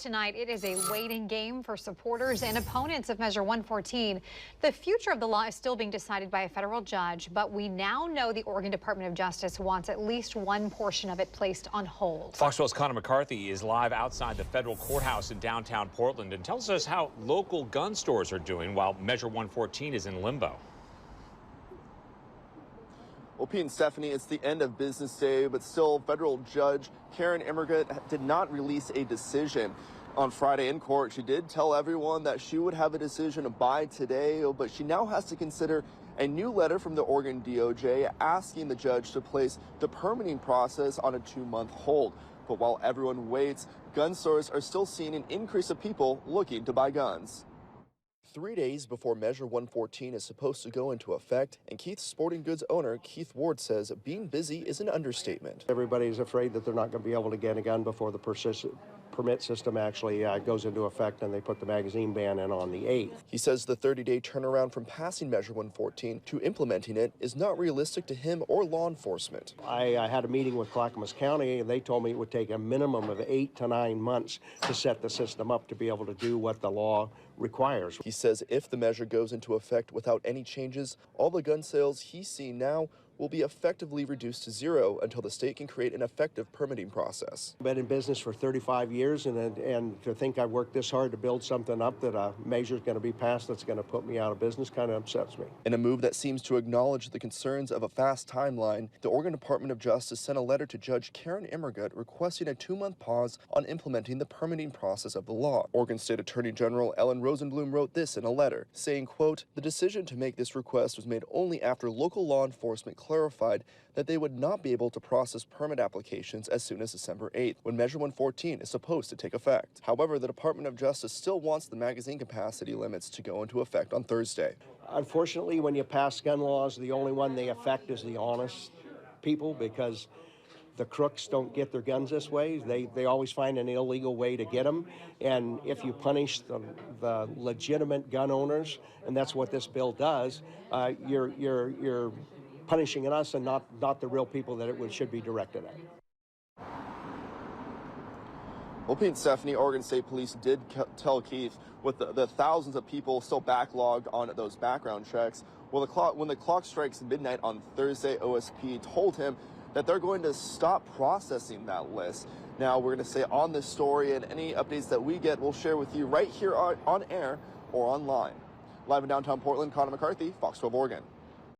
Tonight, it is a waiting game for supporters and opponents of Measure 114. The future of the law is still being decided by a federal judge, but we now know the Oregon Department of Justice wants at least one portion of it placed on hold. Fox 12's Connor McCarthy is live outside the federal courthouse in downtown Portland and tells us how local gun stores are doing while Measure 114 is in limbo. Well, Pete and Stephanie, it's the end of business day, but still, federal judge Karen Immergut did not release a decision on Friday in court. She did tell everyone that she would have a decision by today, but she now has to consider a new letter from the Oregon DOJ asking the judge to place the permitting process on a 2-month hold. But while everyone waits, gun stores are still seeing an increase of people looking to buy guns. 3 days before Measure 114 is supposed to go into effect, and Keith's sporting goods owner, Keith Ward, says being busy is an understatement. Everybody's afraid that they're not going to be able to get a gun before the permit system actually goes into effect, and they put the magazine ban in on the 8th. He says the 30-day turnaround from passing Measure 114 to implementing it is not realistic to him or law enforcement. I had a meeting with Clackamas County, and they told me it would take a minimum of 8 to 9 months to set the system up to be able to do what the law requires. He says if the measure goes into effect without any changes, all the gun sales he's seeing now will be effectively reduced to zero until the state can create an effective permitting process. I've been in business for 35 years, and to think I've worked this hard to build something up that a measure is going to be passed that's going to put me out of business kind of upsets me. In a move that seems to acknowledge the concerns of a fast timeline, the Oregon Department of Justice sent a letter to Judge Karen Immergut requesting a 2-month pause on implementing the permitting process of the law. Oregon State Attorney General Ellen Rosenblum wrote this in a letter, saying, quote, "The decision to make this request was made only after local law enforcement clarified that they would not be able to process permit applications as soon as December 8th, when Measure 114 is supposed to take effect." However, the Department of Justice still wants the magazine capacity limits to go into effect on Thursday. Unfortunately, when you pass gun laws, the only one they affect is the honest people, because the crooks don't get their guns this way. They always find an illegal way to get them. And if you punish the legitimate gun owners, and that's what this bill does, you're punishing us and not the real people that it should be directed at. Well, Pete and Stephanie, Oregon State Police did tell Keith with the thousands of people still backlogged on those background checks. Well, when the clock strikes midnight on Thursday, OSP told him that they're going to stop processing that list. Now, we're going to stay on this story, and any updates that we get, we'll share with you right here on air or online. Live in downtown Portland, Connor McCarthy, Fox 12 Oregon.